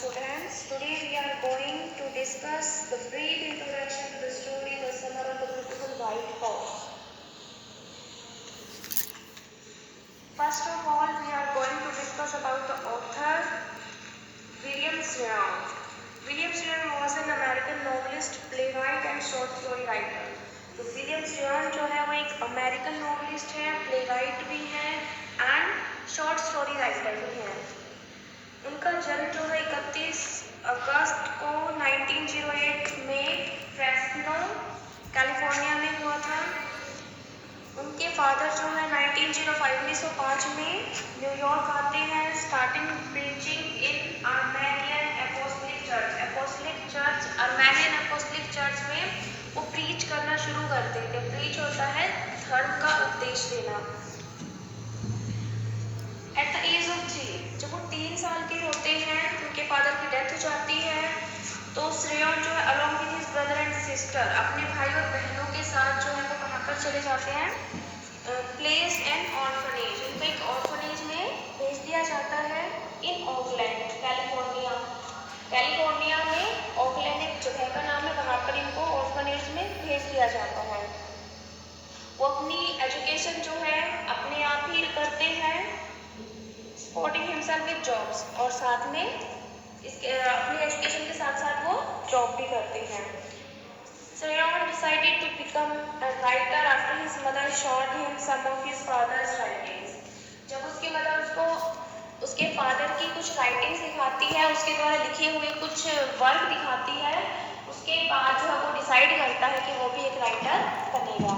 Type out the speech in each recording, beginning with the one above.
students. Today we are going to discuss the brief introduction to the story The Summer of the Beautiful White Horse. First of all, we are going to discuss about the author William Swan. William Swan was an American novelist, playwright and short story writer. तो William स्वन जो है वो एक American novelist है, playwright भी है and short story writer भी है। उनका जन्म जो है 31 अगस्त को 1908 में फ्रेस्नो कैलिफोर्निया में हुआ था। उनके फादर जो है 1905 में न्यूयॉर्क आते हैं, स्टार्टिंग प्रीचिंग इन आर्मेनियन एपोस्टलिक चर्च आर्मेनियन एपोस्टलिक चर्च में वो प्रीच करना शुरू कर देते। प्रीच होता है धर्म का उपदेश देना। एट द एज ऑफ 3, जब वो 3 साल के होते हैं उनके फादर की डेथ हो जाती है। तो श्रेयन जो है along with his brother and sister अपने भाई और बहनों के साथ जो है वो कहाँ पर चले जाते हैं, प्लेस एंड ऑर्फनेज। उनको एक ऑर्फनेज में भेज दिया जाता है इन ऑकलैंड कैलिफोर्निया में। ऑकलैंड एक जगह का नाम है, वहाँ पर इनको ऑर्फनेज में भेज दिया जाता है। वो अपनी एजुकेशन जो है अपने आप ही करते हैं, सपोर्टिंग हिमसेल्फ विद जॉब्स, और साथ में इसके अपनी एजुकेशन के साथ साथ वो जॉब भी करते हैं। Sreon decided to become a writer after his mother showed him some of his father's writings. जब उसकी मदर उसको उसके फादर की कुछ राइटिंग्स दिखाती है, उसके द्वारा लिखे हुए कुछ वर्क दिखाती है, उसके बाद जो है वो डिसाइड करता है कि वो भी एक राइटर बनेगा।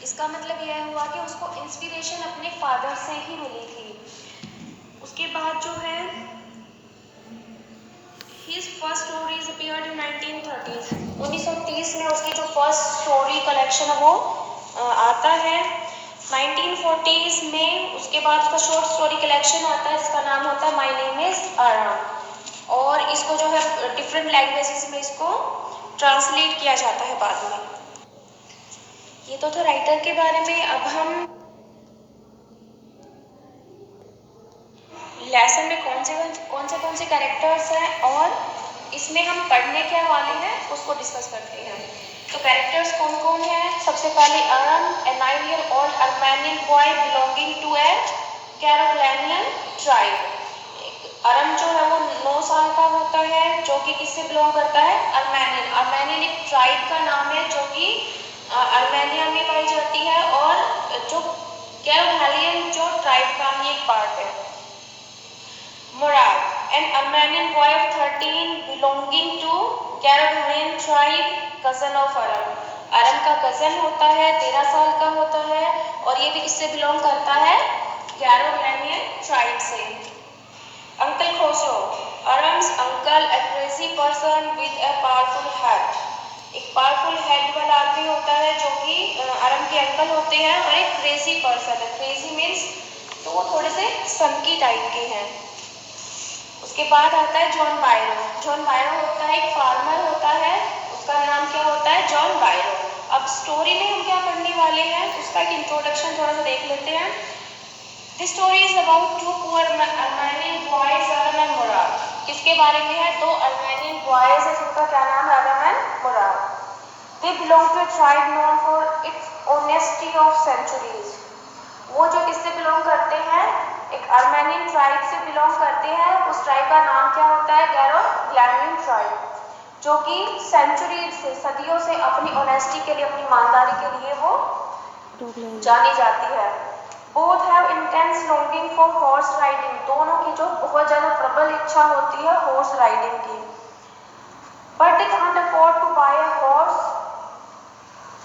इसका मतलब यह हुआ कि उसको इंस्पिरेशन अपने फादर से ही मिली थी। उसके बाद जो है His first stories appeared in 1930s. 1930 में उसकी जो फर्स्ट स्टोरी कलेक्शन वो आता है। 1940s में उसके बाद उसका शॉर्ट स्टोरी कलेक्शन आता है जिसका नाम होता है माय नेम इज आराम, और इसको जो है डिफरेंट लैंग्वेजेस में इसको ट्रांसलेट किया जाता है बाद में। ये तो था राइटर के बारे में। अब हम लेसन में कौन से कैरेक्टर्स हैं और इसमें हम पढ़ने क्या वाले हैं उसको डिस्कस करते हैं। तो कैरेक्टर्स कौन कौन हैं? सबसे पहले Aram, a 9-year-old Armenian boy belonging to a Carolinian tribe. Aram जो है वो 9 साल का होता है, जो कि किससे बिलोंग करता है? अर्मेनियन एक ट्राइब का नाम है जो कि अर्मेनिया में पाई जाती है, और जो कैरोलिनियन जो ट्राइब का ही एक पार्ट है। Murad, an Armenian boy of 13 belonging to Carolingian tribe, cousin of Aram. अरम का कजन होता है, 13 साल का होता है, और ये भी किससे बिलोंग करता है? कैरोलिनियन ट्राइब से। Uncle Khosrove, Aram's uncle, a crazy person with a powerful head. एक पावरफुल हेड वाला आदमी होता है जो कि अरम के अंकल होते हैं, और एक क्रेजी पर्सन है। क्रेजी मीन्स तो वो थोड़े से सनकी टाइप के हैं। उसके बाद आता है जॉन बायरो। जॉन बायरो होता है एक फार्मर होता है, उसका नाम क्या होता है? जॉन बायरो। अब स्टोरी में हम क्या पढ़ने वाले हैं उसका एक इंट्रोडक्शन थोड़ा सा देख लेते हैं। This story is about 2 poor Armenian boys, Aram and Mourad. किसके बारे में है? 2 अर्मेनियन बॉयज है जिनका क्या नाम है? Aram and Mourad. They belong to a tribe known for its honesty of centuries. वो जो किससे बिलोंग करते हैं? एक अर्मेनियन ट्राइब से बिलोंग करते हैं। उस ट्राइब का नाम क्या होता है? कैरोलिनियन ट्राइब, जो कि सेंचुरी से, सदियों से अपनी ऑनेस्टी के लिए, अपनी ईमानदारी के लिए वो जानी जाती है। Both have intense longing for horse riding. दोनों की जो बहुत ज़्यादा प्रबल इच्छा होती है हॉर्स राइडिंग की। But they can't afford to buy a horse,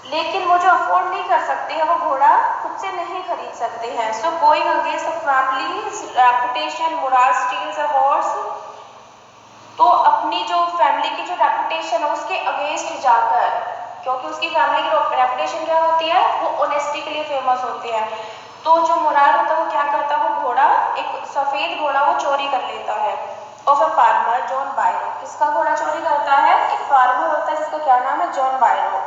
लेकिन वो जो अफोर्ड नहीं कर सकते हैं वो घोड़ा खुद से नहीं खरीद सकते हैं। So going against the family reputation, Mourad steals a horse. तो अपनी जो फैमिली की जो रेपुटेशन है उसके अगेंस्ट जाकर, क्योंकि उसकी फैमिली की रेपुटेशन क्या होती है? वो ऑनेस्टी के लिए फेमस होती है। तो जो मुराद होता है वो क्या करता है? वो घोड़ा, एक सफ़ेद घोड़ा वो चोरी कर लेता है ऑफ अ फार्मर जॉन बायरो। किसका घोड़ा चोरी करता है? एक फार्मर होता है जिसका क्या नाम है? John बायरो।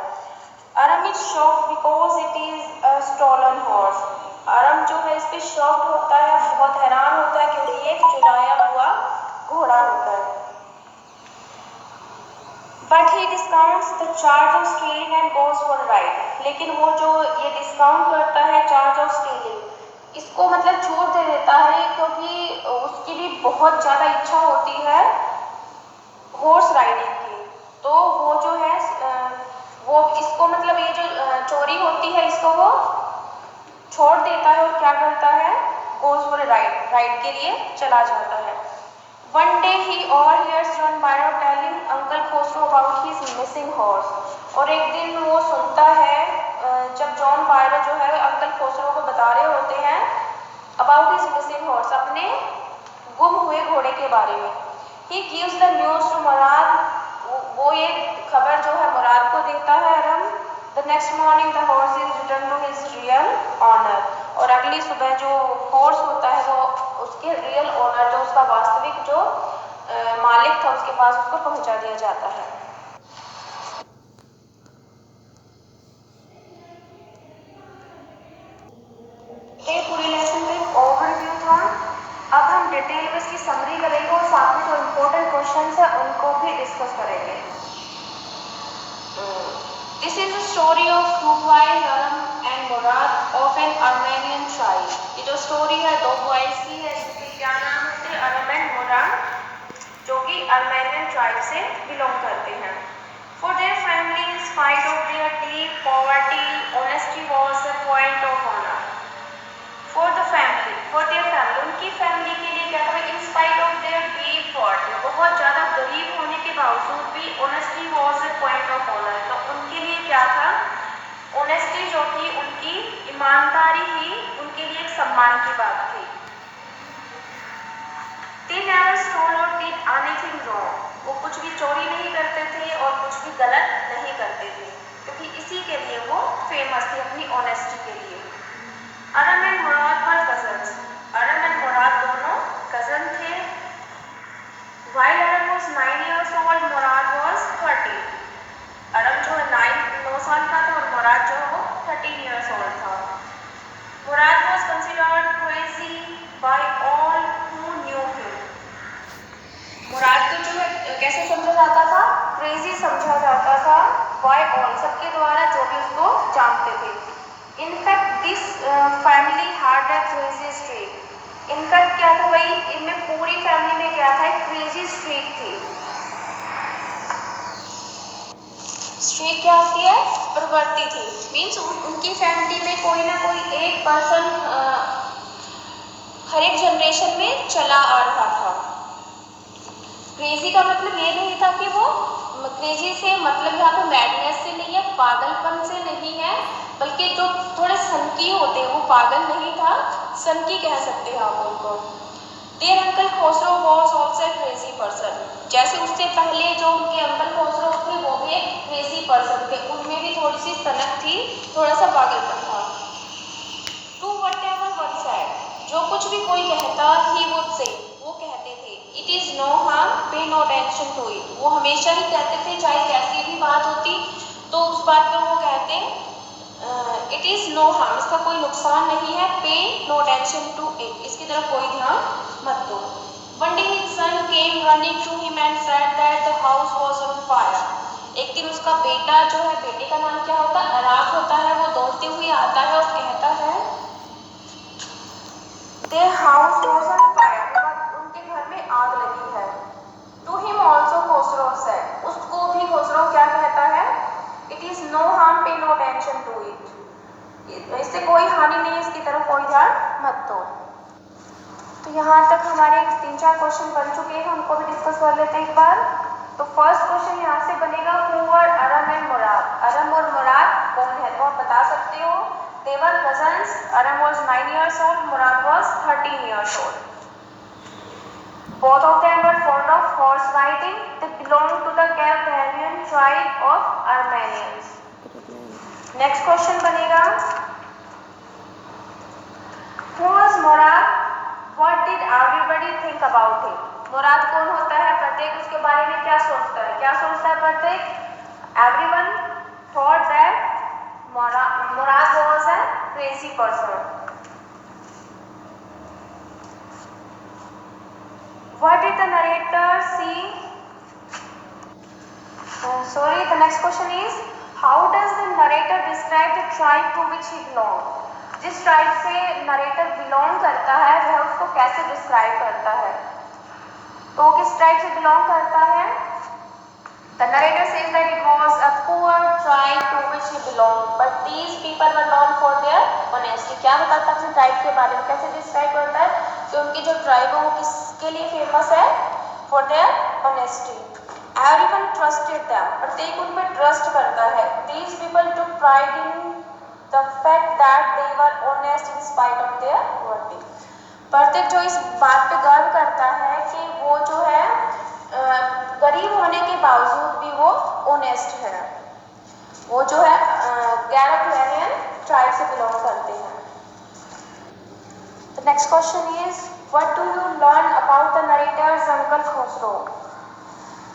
Aram is shocked because it is a stolen horse. अरम जो है इस पे शॉक्ड होता है, बहुत हैरान होता है क्योंकि ये चुराया हुआ घोड़ा होता है। But he discounts the charge of stealing and goes for ride. लेकिन वो जो ये डिस्काउंट करता है चार्ज ऑफ स्टीलिंग, इसको मतलब छूट दे देता है क्योंकि उसकी भी बहुत ज़्यादा इच्छा होती है हॉर्स राइडिंग की। तो वो जो है वो इसको मतलब ये जो चोरी होती है इसको वो छोड़ देता है और क्या करता है, गोज फॉर राइड के लिए चला जाता है। One day he overhears John Byron telling Uncle Khosrow about his missing horse। और एक दिन वो सुनता है जब जॉन बायरो जो है अंकल खोसरो को बता रहे होते हैं अबाउट हिज मिसिंग हॉर्स, अपने गुम हुए घोड़े के बारे में। He gives the news to Mourad. वो ये खबर जो है मुराद को देता है Aram. The next morning the horse is return to his real owner. और अगली सुबह जो हॉर्स होता है वो उसके रियल ओनर, जो उसका वास्तविक जो मालिक था, उसके पास उसको पहुंचा दिया जाता है। ये पूरी लेसन का एक ओवरव्यू था। अब हम डिटेल में इसकी समरी करेंगे और साथ में जो इम्पोर्टेंट क्वेश्चंस है उनको भी डिस्कस करेंगे। This is the story of Kublai Aram and Mourad of an Armenian tribe. ये जो स्टोरी है दो बॉयज की है जिसके क्या नाम होते हैं, अरम एंड मुराद, जो कि अर्मेनियन ट्राइब से बिलोंग करते हैं। For their family in spite of their deep poverty honesty was the point of honour. For the family, for their family, उनकी फैमिली के लिए क्या था, in spite of their deep poverty, बहुत ज़्यादा गरीब होने के बावजूद भी honesty was the point of honour. तो उनके लिए क्या था, ऑनेस्टी जो थी, उनकी ईमानदारी ही उनके लिए एक सम्मान की बात थी। They never stole or did anything wrong। वो कुछ भी चोरी नहीं करते थे और कुछ भी गलत नहीं करते थे, क्योंकि इसी के लिए वो फेमस थे, अपनी ऑनेस्टी के लिए। Aram and Mourad were cousins. Aram and Mourad दोनों कजन थे। While अरम was 9 years old, Murad was 30। अरम जो है 9 साल का था और मुराद जो है वो 13 years old था। मुराद was considered crazy by all who knew him। मुराद को जो है कैसे समझा जाता था, क्रेजी समझा जाता था, बाय ऑल, सबके द्वारा, जो भी उसको जानते थे। In fact this family had a crazy streak. In fact क्या था भाई, इनमें पूरी फैमिली में क्या था, एक क्रेजी स्ट्रीक थी। स्ट्रीक क्या होती है, प्रवृत्ति थी। मीन्स उनकी फैमिली में कोई ना कोई एक पर्सन हर एक जनरेशन में चला आ रहा था। क्रेजी का मतलब ये नहीं था कि वो, क्रेजी से मतलब यहाँ पे मैडनेस से नहीं है, पागलपन से नहीं है, बल्कि जो थोड़े सनकी होते हैं, वो पागल नहीं था, सनकी कह सकते हैं आप उनको। Their uncle Khosrove was also a crazy person. जैसे उससे पहले जो उनके अंकल खोसरो थे वो भी एक क्रेजी पर्सन थे, उनमें भी थोड़ी सी सनक थी, थोड़ा सा पागलपन था। टू व्हाटएवर वन सेड, जो कुछ भी कोई कहता, ही वुड से, वो कहते थे, इट इज़ नो हार्म, पे नो टेंशन टू इट। वो हमेशा ही कहते थे, चाहे कैसी भी बात होती तो उस बात पर वो कहते इट इज़ नो हार्म, इसका कोई नुकसान नहीं है, पे नो टेंशन टू इट, इसकी तरफ कोई ध्यान मत दो। One day his son came running to him and said that the house was on fire. एक दिन उसका बेटा जो है, बेटे का नाम क्या होता है, अराक होता है, वो दौड़ते हुए आता है और कहता है their house was on fire, उनके घर में आग लगी है। To him also खोसरो said, उसको भी खोसरो क्या कहता है, it is no harm, pay no attention to it, इससे कोई हानि नहीं, इसकी तरफ कोई ध्यान मत दो। तो यहाँ तक हमारे 3-4 क्वेश्चन बन चुके हैं, उनको भी डिस्कस कर लेते हैं एक बार। तो फर्स्ट क्वेश्चन यहाँ से बनेगा, who were अरम एंड मुराद। अरम और मुराद कौन है, तो आप बता सकते हो, they were cousins। अरम was 9 years old, Murad was 13 years old। Both of them were fond of horse riding। They belonged to the Caribbean tribe of Armenians। Next question बनेगा, who was Murad, what did everybody think about him। मुराद कौन होता है, प्रत्येक उसके बारे में क्या सोचता है, क्या सोचता है प्रत्येक, everyone thought that Murad was a crazy person। What did the narrator see? The next question is, how does the narrator describe the tribe to which he belongs? जिस ट्राइब से नरेटर बिलोंग करता है वह उसको कैसे describe करता है, तो किस ट्राइब से बिलोंग करता है? The narrator says that it was a poor tribe to which he belonged, but these people were known for their honesty. क्या बताता है अपने ट्राइब के बारे में, कैसे डिस्क्राइब करता है कि उनकी जो ट्राइब है वो किसके लिए फेमस है? For their honesty. Everyone trusted them. प्रत्येक उन पर ट्रस्ट करता है. These people took pride in the fact that they were honest in spite of their poverty. प्रत्येक जो इस बात पे गर्व करता है कि वो जो है गरीब होने के बावजूद भी वो ऑनेस्ट है, वो जो है गैरोक्लेनियन ट्राइब से बिलोंग करते हैं. The next question is, what do you learn about the narrator's Uncle Khosrow?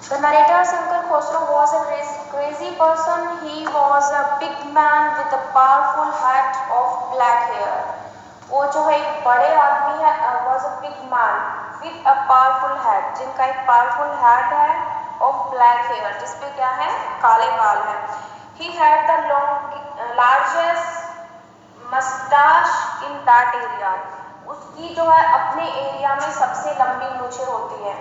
The narrator's Uncle Khosrow was a crazy person. He was a big man with a powerful hat of black hair. वो जो है एक बड़े आदमी है, was a big man with a powerful hat, जिनका एक powerful hat है of black hair, जिसपे क्या है? काले बाल है. He had the largest mustache in that area. उसकी जो है अपने एरिया में सबसे लंबी मूछें होती है.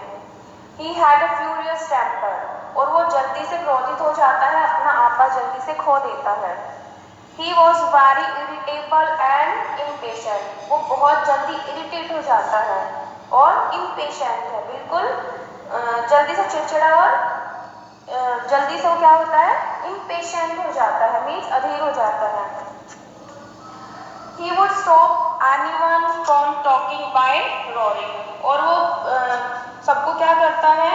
He had a furious temper, और वो जल्दी से क्रोधित हो जाता है, अपना आपा जल्दी से खो देता है. He was very irritable and impatient. वो बहुत जल्दी इरिटेट हो जाता है और impatient है, बिल्कुल जल्दी से चिड़चिड़ा और जल्दी से वो क्या होता है? impatient हो जाता है, मीन्स अधीर हो जाता है. He would stop anyone from talking by roaring. और वो सबको क्या करता है?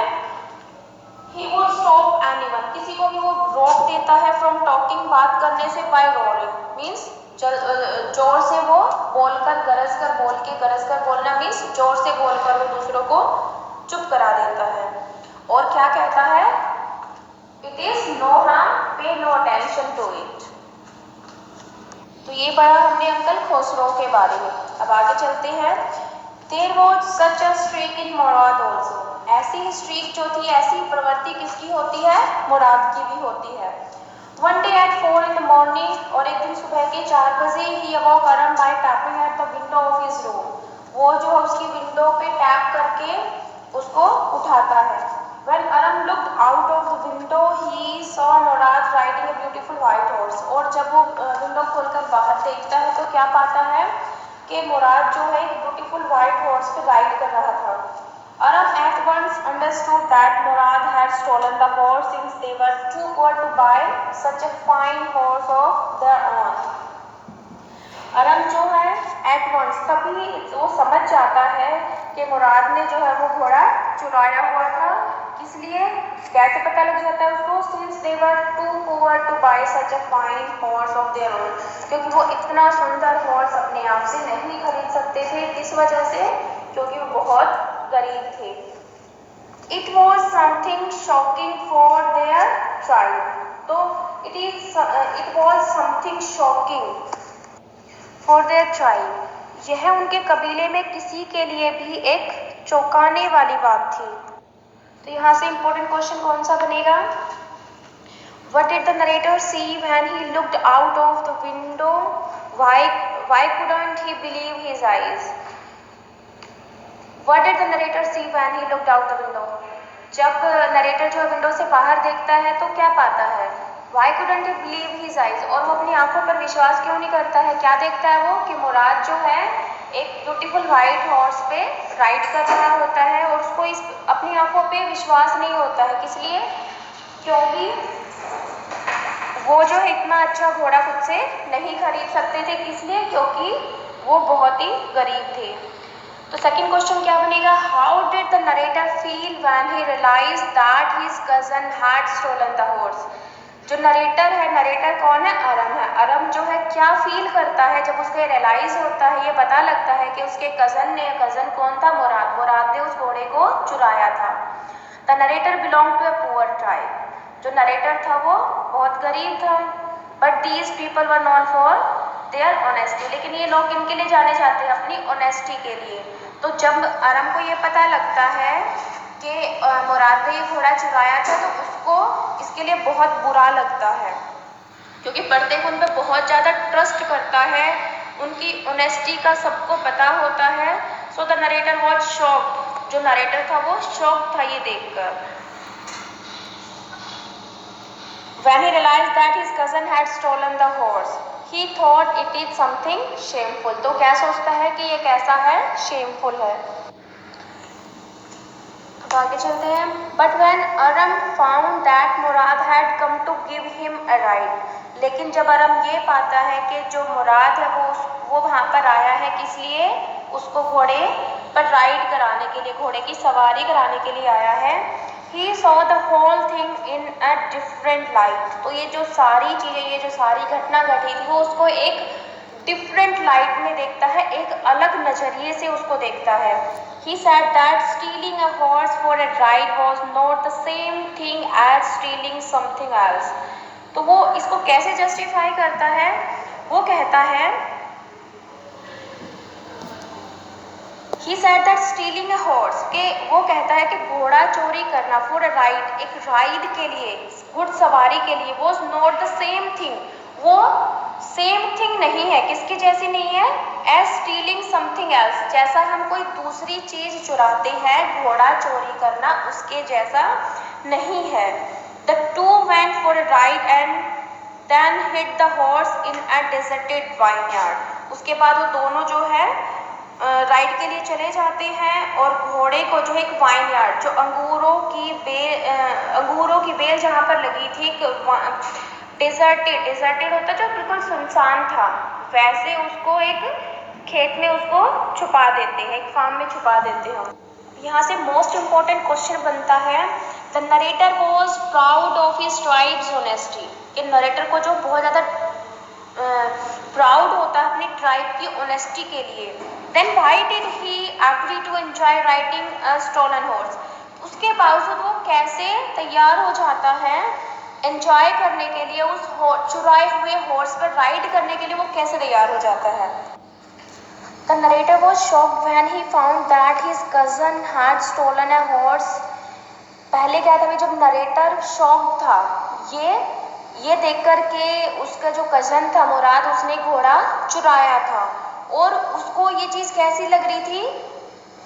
He would stop anyone, किसी को भी वो रोक देता है from talking, बात करने से, by roaring means जोर से वो बोलकर, गरज कर बोलना means जोर से बोलकर वो दूसरों को चुप करा देता है. और क्या कहता है? It is no harm, pay no attention to it. तो ये पढ़ा हमने अंकल खोसरो के बारे में. अब आगे चलते हैं. There was such a streak in Murad also. ऐसी स्ट्रीक जो थी, ऐसी प्रवृत्ति किसकी होती है? मुराद की भी होती है. One day at 4 in the morning, और एक दिन सुबह के 4 बजे, he awoke Aram by tapping at the window of his room. वो जो उसकी विंडो पे टैप करके उसको उठाता है. When Aram looked out of the window, he saw Murad riding a beautiful white horse. और जब वो विंडो खोलकर बाहर देखता है तो क्या पाता है कि मुराद जो है एक ब्यूटीफुल व्हाइट हॉर्स पे राइड कर रहा था. Aram at once understood that Murad had stolen the horse since they were too poor to buy such a fine horse of their own. Aram जो है at once, तभी वो समझ जाता है कि मुराद ने जो है वो घोड़ा चुराया हुआ था. इसलिए कैसे पता लग जाता है उसको? Since they were too poor to buy such a fine horse of their own, क्योंकि वो इतना सुंदर हॉर्स अपने आप से नहीं खरीद सकते थे. इस वजह से क्योंकि वो बहुत गरीब थे. It was something shocking for their tribe. तो it was something shocking for their tribe. यह उनके कबीले में किसी के लिए भी एक चौंकाने वाली बात थी. तो यहाँ से इम्पोर्टेंट क्वेश्चन कौन सा बनेगा? What did the narrator see when he looked out of the window? Why couldn't he believe his eyes? What did the narrator see when he looked out the window? जब narrator जो window से बाहर देखता है तो क्या पाता है? Why couldn't he believe his eyes? और वो अपनी आंखों पर विश्वास क्यों नहीं करता है? क्या देखता है वो? कि मुराद जो है एक ब्यूटीफुल व्हाइट हॉर्स पे राइड कर रहा होता है और उसको इस अपनी आंखों पे विश्वास नहीं होता है. किस लिए? क्योंकि वो जो है इतना अच्छा घोड़ा खुद से नहीं खरीद सकते थे. किस लिए? क्योंकि वो बहुत ही गरीब थे. तो सेकंड क्वेश्चन क्या बनेगा? How did the narrator feel when he realised that his cousin had stolen the horse? जो नरेटर है, नरेटर कौन है? अरम है. अरम जो है क्या फील करता है जब उसको रियलाइज होता है, ये पता लगता है कि उसके कजन कौन था? मुराद ने उस घोड़े को चुराया था. The narrator belong to a poor tribe. जो नरेटर था वो बहुत गरीब था. But these people were known for their honesty. लेकिन ये लोग किनके लिए जाने जाते हैं? अपनी ऑनेस्टी के लिए। तो जब अरम को ये पता लगता है कि मुराद ने ये घोड़ा चुराया था तो उसको इसके लिए बहुत बुरा लगता है, क्योंकि पर्दे उन पर बहुत ज़्यादा ट्रस्ट करता है, उनकी ऑनेस्टी का सबको पता होता है। So the narrator was shocked, जो नरेटर था वो शॉक था ये देखकर। When he realized that his cousin had stolen the horse, he thought it is something shameful. तो क्या सोचता है कि ये कैसा है? Shameful है। अब आगे चलते हैं। But when Aram found that Murad had come to give him a ride, लेकिन जब अरम ये पाता है कि जो मुराद है वो वहाँ पर आया है किस लिए? उसको घोड़े पर राइड कराने के लिए, घोड़े की सवारी कराने के लिए आया है। He saw the whole thing in a different light. तो ये जो सारी चीज़ें, ये जो सारी घटना घटी थी वो उसको एक डिफरेंट लाइट में देखता है, एक अलग नज़रिए से उसको देखता है। He said that stealing a horse for a ride was not the same thing as stealing something else. तो वो इसको कैसे जस्टिफाई करता है? वो कहता है, He said that stealing a horse, कि वो कहता है कि घोड़ा चोरी करना for a ride, एक राइड के लिए, घुड़ सवारी के लिए, was not the same thing, वो सेम थिंग नहीं है, किसकी जैसी नहीं है? as stealing something else, जैसा हम कोई दूसरी चीज चुराते हैं, घोड़ा चोरी करना उसके जैसा नहीं है। The two went for a ride and then hid the horse in a deserted vineyard. उसके बाद वो दोनों जो है राइड के लिए चले जाते हैं और घोड़े को जो एक वाइनयार्ड, जो अंगूरों की बेल जहाँ पर लगी थी, डेजर्टेड होता जो बिल्कुल सुनसान था, वैसे उसको एक खेत में उसको छुपा देते हैं, एक फार्म में छुपा देते हैं। यहाँ से मोस्ट इम्पॉर्टेंट क्वेश्चन बनता है, the narrator was proud of his tribes honesty, कि नरेटर को जो बहुत ज़्यादा प्राउड होता है अपनी ट्राइब की ऑनेस्टी के लिए। Then why did he agree to enjoy riding a stolen horse, उसके बावजूद वो कैसे तैयार हो जाता है एंजॉय करने के लिए, उस चुराए हुए हॉर्स पर राइड करने के लिए वो कैसे तैयार हो जाता है? The narrator was shocked when he found that his cousin had stolen a horse. पहले क्या था, जब नरेटर शॉक्ड था ये देख कर के उसका जो कजन था मुराद, उसने घोड़ा चुराया था और उसको ये चीज़ कैसी लग रही थी?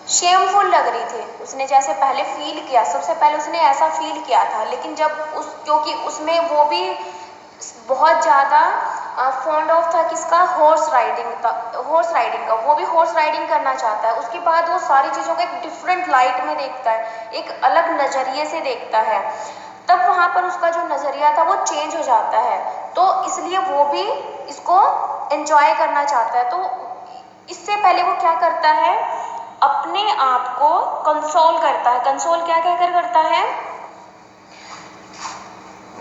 शेमफुल लग रही थी। उसने जैसे पहले फील किया, सबसे पहले उसने ऐसा फील किया था, लेकिन जब क्योंकि उसमें वो भी बहुत ज़्यादा फॉन्ड ऑफ था किसका? हॉर्स राइडिंग का, वो भी हॉर्स राइडिंग करना चाहता है। उसके बाद वो सारी चीज़ों को एक डिफरेंट लाइट में देखता है, एक अलग नज़रिए से देखता है, तब वहाँ पर उसका जो नज़रिया था वो चेंज हो जाता है, तो इसलिए वो भी इसको एंजॉय करना चाहता है। तो इससे पहले वो क्या करता है? अपने आप को कंसोल करता है। कंसोल क्या कहकर करता है?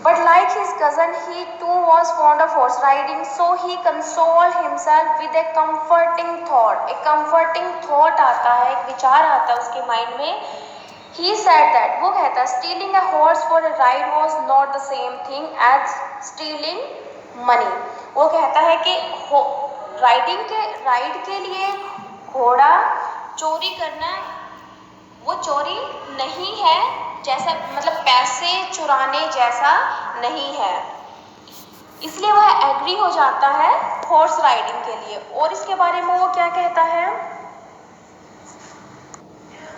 But like his cousin, he too was fond of horse riding, so he consoled himself with a comforting thought. एक comforting thought आता है, एक विचार आता है उसके माइंड में। He said that, वो कहता है, stealing a horse for a ride was not the same thing as stealing money. वो कहता है कि राइड के लिए घोड़ा चोरी करना वो चोरी नहीं है, जैसा मतलब पैसे चुराने जैसा नहीं है, इसलिए वह एग्री हो जाता है हॉर्स राइडिंग के लिए। और इसके बारे में वो क्या कहता है?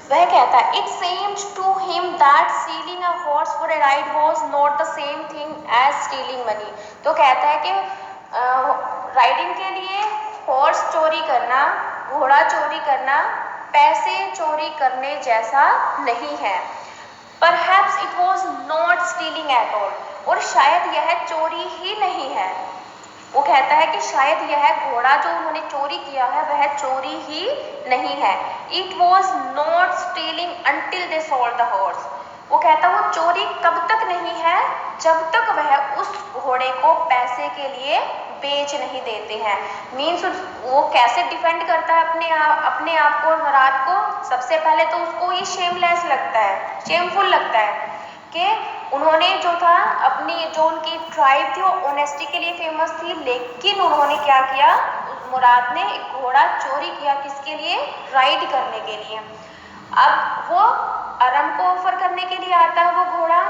वह कहता है, it seems to him that stealing a horse for a ride was not the same thing as stealing money. तो कहता है कि राइडिंग के लिए हॉर्स चोरी करना, घोड़ा चोरी करना पैसे चोरी करने जैसा नहीं है। Perhaps it was not stealing at all, और शायद यह चोरी ही नहीं है। वो कहता है कि शायद यह घोड़ा जो उन्होंने चोरी किया है वह चोरी ही नहीं है। It was not stealing until they sold the horse. वो कहता है वो चोरी कब तक नहीं है? जब तक वह उस घोड़े को पैसे के लिए बेच नहीं देते हैं। मीन्स वो कैसे डिफेंड करता है अपने आप को और मुराद को? सबसे पहले तो उसको ये शेमलेस लगता है, शेमफुल लगता है कि उन्होंने जो था अपनी जो उनकी ट्राइब थी वो ऑनेस्टी के लिए फेमस थी, लेकिन उन्होंने क्या किया, मुराद ने एक घोड़ा चोरी किया, किसके लिए, राइड करने के लिए। अब वो अरम को ऑफर करने के लिए आता है वो घोड़ा,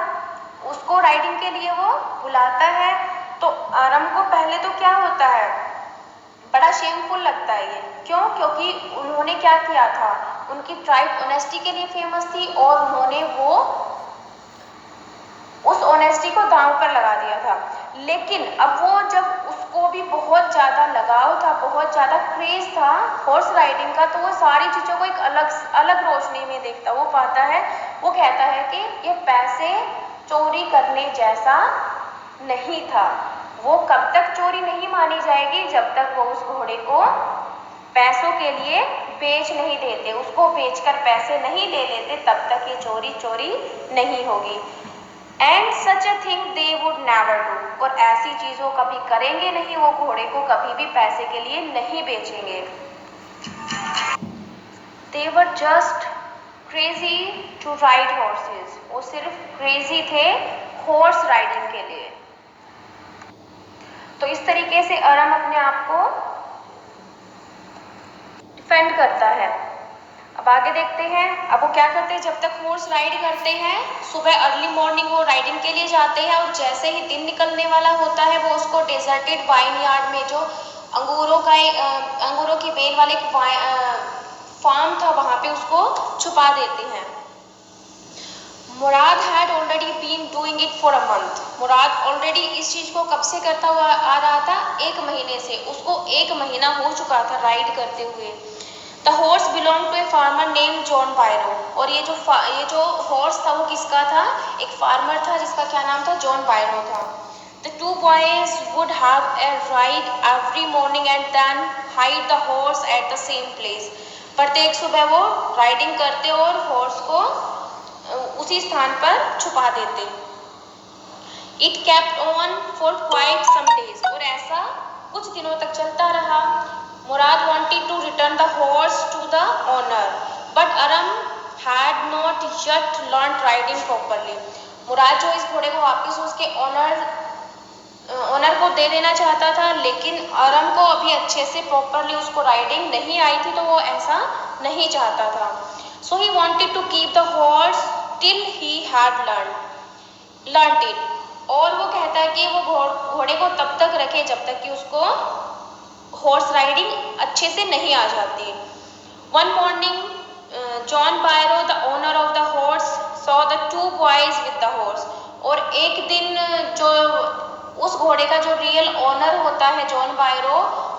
उसको राइडिंग के लिए वो बुलाता है। तो अरम को पहले तो क्या होता है, बड़ा शेमफुल लगता है ये, क्यों, क्योंकि उन्होंने क्या किया था, उनकी ट्राइब ऑनेस्टी के लिए फेमस थी और उन्होंने वो उस ऑनेस्टी को दांव पर लगा दिया था। लेकिन अब वो जब उसको भी बहुत ज़्यादा लगाव था, बहुत ज़्यादा क्रेज था हॉर्स राइडिंग का, तो वो सारी चीज़ों को एक अलग रोशनी में देखता, वो पाता है, वो कहता है कि ये पैसे चोरी करने जैसा नहीं था। वो कब तक चोरी नहीं मानी जाएगी, जब तक वो उस घोड़े को पैसों के लिए बेच नहीं देते, उसको बेचकर पैसे नहीं ले लेते, तब तक ये चोरी नहीं होगी। And such a thing they would never do, और ऐसी चीज़ों कभी करेंगे नहीं, वो घोड़े को कभी भी पैसे के लिए नहीं बेचेंगे। They were just crazy to ride horses, वो सिर्फ क्रेजी थे हॉर्स राइडिंग के लिए। तो इस तरीके से अरम अपने आप को डिफेंड करता है। अब आगे देखते हैं, अब वो क्या करते हैं, जब तक हॉर्स राइड करते हैं, सुबह अर्ली मॉर्निंग वो राइडिंग के लिए जाते हैं, और जैसे ही दिन निकलने वाला होता है वो उसको डेजर्टेड वाइन यार्ड में, जो अंगूरों की बेल वाले फार्म था, वहाँ पे उसको छुपा देते हैं। Mourad had already been doing it for a month, Mourad already इस चीज़ को कब से करता हुआ आ रहा था, 1 महीने से, उसको 1 महीना हो चुका था राइड करते हुए। The horse belong to a farmer name John Byro, और ये जो हॉर्स था वो किसका था, एक फार्मर था जिसका क्या नाम था, जॉन बायरो था। The 2 boys would have a ride every morning and then hide the horse at the same place, प्रत्येक सुबह वो राइडिंग करते और हॉर्स को उसी स्थान पर छुपा देते। It kept on for quite some days, और ऐसा कुछ दिनों तक चलता रहा। मुराद wanted to return the horse to the owner, but Aram had not yet learned riding properly. मुराद जो इस घोड़े को वापस उसके ओनर को दे देना चाहता था, लेकिन अरम को अभी अच्छे से प्रॉपरली उसको राइडिंग नहीं आई थी, तो वो ऐसा नहीं चाहता था। सो ही wanted to keep the horse till he had learned it, और वो कहता है कि वो घोड़े को तब तक रखे जब तक कि उसको हॉर्स राइडिंग अच्छे से नहीं आ जाती। One morning John बायरो the owner of the horse saw the 2 boys with the horse, और एक दिन जो उस घोड़े का जो रियल ओनर होता है जॉन बायरो,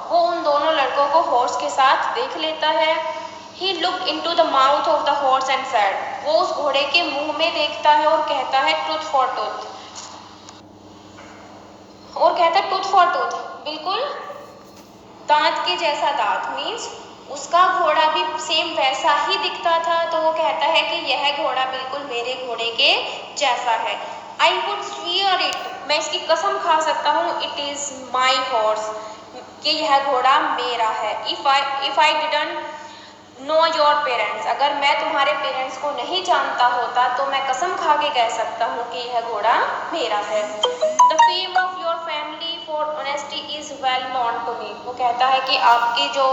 वो उन दोनों लड़कों को हॉर्स के साथ देख लेता है। He looked into the mouth of the horse and said, वो उस घोड़े के मुंह में देखता है और कहता है टूथ फॉर टूथ, और कहता है टूथ फॉर टूथ, बिल्कुल दांत के जैसा दांत, मीन्स उसका घोड़ा भी सेम वैसा ही दिखता था। तो वो कहता है कि यह घोड़ा बिल्कुल मेरे घोड़े के जैसा है। आई वुड स्वीयर इट, मैं इसकी कसम खा सकता हूँ, इट इज़ माई हॉर्स, कि यह घोड़ा मेरा है। If I didn't know your parents, अगर मैं तुम्हारे पेरेंट्स को नहीं जानता होता तो मैं कसम खा के कह सकता हूँ कि यह घोड़ा मेरा है। The fame of your family for honesty is well known to me, वो कहता है कि आपकी जो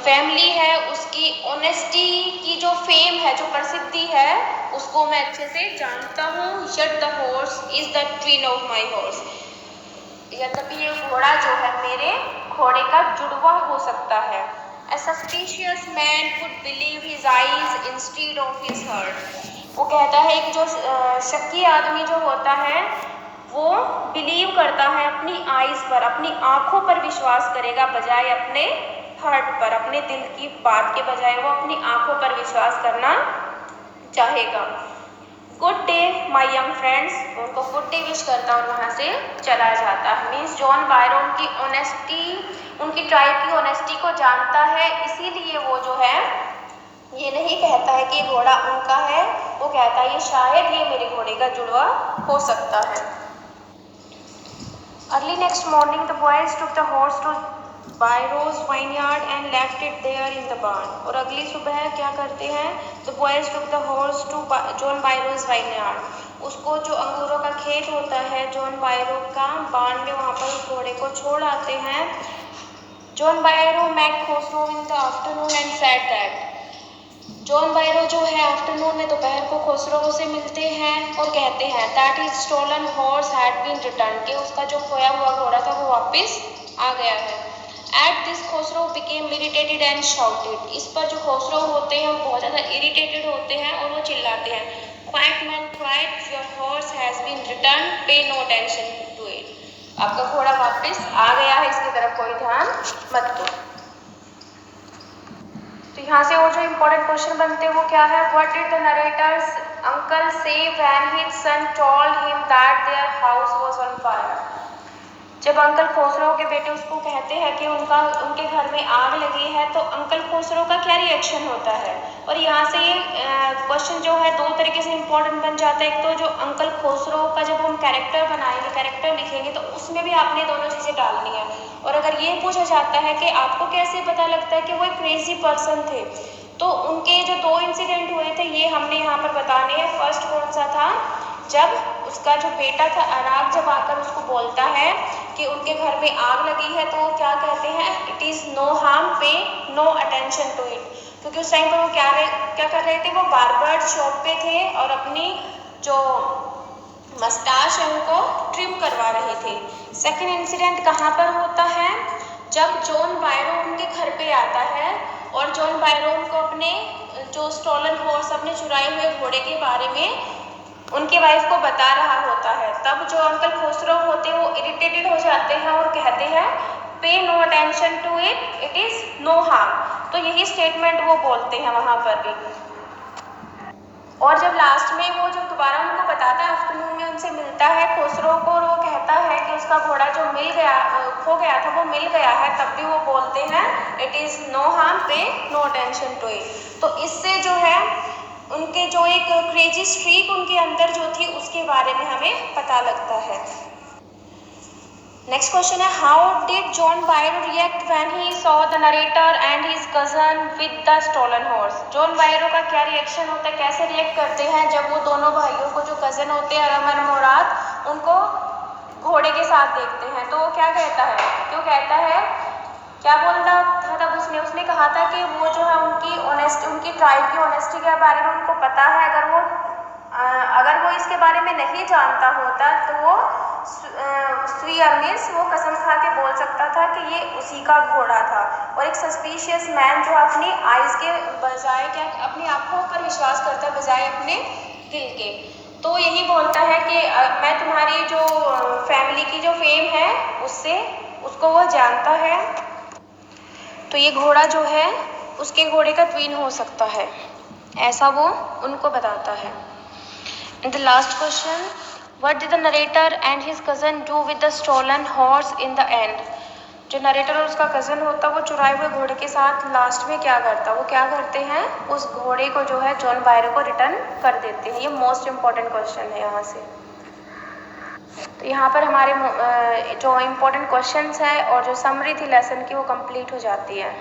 फैमिली है उसकी ऑनेस्टी की जो फेम है, जो प्रसिद्धि है, उसको मैं अच्छे से जानता हूँ। Yet the horse is the twin of my horse, यद्यपि ये घोड़ा जो है मेरे घोड़े का जुड़वा हो सकता है। A suspicious man would believe his eyes instead of his heart, वो कहता है कि जो शक्की आदमी जो होता है वो बिलीव करता है अपनी आईज पर, अपनी आँखों पर विश्वास करेगा बजाय अपने हार्ट पर, अपने दिल की बात के बजाय वो अपनी आँखों पर विश्वास करना चाहेगा। Good day my young friends, उनको गुड डे विश करता और वहाँ से चला जाता है। मीन्स जॉन बायरो उनकी ऑनेस्टी, उनकी ट्राइब की ऑनेस्टी को जानता है, इसीलिए वो जो है ये नहीं कहता है कि घोड़ा उनका है, वो कहता है ये शायद ये मेरे घोड़े का जुड़वा हो सकता है। Early next morning the boys took the horse to Byro's vineyard and left it there in the barn, और अगली सुबह क्या करते हैं, the boys took the horse to John Byro's vineyard, उसको जो अंगूरों का खेत होता है जॉन बायरो का, बाण में वहाँ पर उस घोड़े को छोड़ आते हैं। John Byro met Khosrove in the afternoon and said that, John Byro जो है आफ्टरनून में दोपहर को खोसरो से मिलते हैं और कहते हैं that his stolen horse had been return, कि उसका जो खोया हुआ घोड़ा था वो वापस आ गया है। At this Khosrove became irritated and shouted, इस पर जो खोसरो होते हैं वो बहुत ज़्यादा इरिटेटेड होते हैं और वो चिल्लाते हैं quiet man quiet your horse has been return, pay no attention to it, आपका घोड़ा वापस आ गया है, इसकी तरफ कोई ध्यान मत दो। तो यहाँ से और जो इम्पोर्टेंट क्वेश्चन बनते हैं वो क्या है, what did the narrator's uncle say when his son told him that their house was on fire, जब अंकल खोसरो के बेटे उसको कहते हैं कि उनके घर में आग लगी है तो अंकल खोसरो का क्या रिएक्शन होता है। और यहाँ से ये क्वेश्चन जो है दो तरीके से इम्पोर्टेंट बन जाता है। एक तो जो अंकल खोसरो का जब हम कैरेक्टर बनाएंगे, कैरेक्टर लिखेंगे, तो उसमें भी आपने दोनों चीज़ें डालनी है। और अगर ये पूछा जाता है कि आपको कैसे पता लगता है कि वो एक क्रेजी पर्सन थे, तो उनके जो दो इंसिडेंट हुए थे ये हमने यहाँ पर बताने हैं। फर्स्ट कौन सा था, जब उसका जो बेटा था अनाग जब आकर उसको बोलता है कि उनके घर में आग लगी है तो वो क्या कहते हैं, इट इज़ नो हार्म, पे नो अटेंशन टू इट, क्योंकि उस टाइम पर वो क्या कर रहे थे, वो बार्बर शॉप पे थे और अपनी जो मस्टाश है उनको ट्रिम करवा रहे थे। सेकेंड इंसिडेंट कहाँ पर होता है, जब जॉन बायरो उनके घर पे आता है और जॉन बायरो उनको अपने जो स्टोलन हॉर्स, अपने चुराए हुए घोड़े के बारे में उनकी वाइफ को बता रहा होता है। तब जो अंकल खोसरो होते हैं वो इरिटेटेड हो जाते हैं और कहते हैं pay no attention to it, it is no harm. तो यही स्टेटमेंट वो बोलते हैं वहाँ पर भी। और जब लास्ट में वो जो दोबारा उनको बताता है, आफ्टरनून में उनसे मिलता है खोसरो को, और वो कहता है कि उसका घोड़ा जो खो गया था वो मिल गया है, तब भी वो बोलते हैं इट इज़ नो हार्म, पे नो अटेंशन टू इट। तो इससे जो है उनके जो एक क्रेजी स्ट्रीक उनके अंदर जो थी उसके बारे में हमें पता लगता है। नेक्स्ट क्वेश्चन है, how did John Byro react when he saw the narrator and his cousin with the stolen horse, John Byro का क्या रिएक्शन होता है, कैसे रिएक्ट करते हैं जब वो दोनों भाइयों को जो कजन होते हैं अरम और मुराद उनको घोड़े के साथ देखते हैं। तो वो क्या कहता है, क्यों कहता है, क्या बोल रहा था तब उसने कहा था कि वो जो है उनकी ट्राइब की ऑनेस्टी के बारे में उनको पता है। अगर वो इसके बारे में नहीं जानता होता तो वो वो कसम खा के बोल सकता था कि ये उसी का घोड़ा था। और एक सस्पिशियस मैन जो अपनी आइज़ के बजाय क्या अपनी आँखों पर विश्वास करता है बजाय अपने दिल के, तो यही बोलता है कि मैं तुम्हारी जो फैमिली की जो फेम है उसको वो जानता है, तो ये घोड़ा जो है उसके घोड़े का ट्विन हो सकता है, ऐसा वो उनको बताता है। And the last question, what did the narrator and his cousin do with the stolen horse in the end, जो नरेटर और उसका कज़न होता वो चुराए हुए घोड़े के साथ लास्ट में क्या करता, वो क्या करते हैं, उस घोड़े को जो है जॉन बायरो को रिटर्न कर देते हैं। ये मोस्ट इम्पॉर्टेंट क्वेश्चन है यहाँ से। तो यहाँ पर हमारे जो इम्पोर्टेंट क्वेश्चंस हैं और जो समरी थी लेसन की वो कंप्लीट हो जाती है।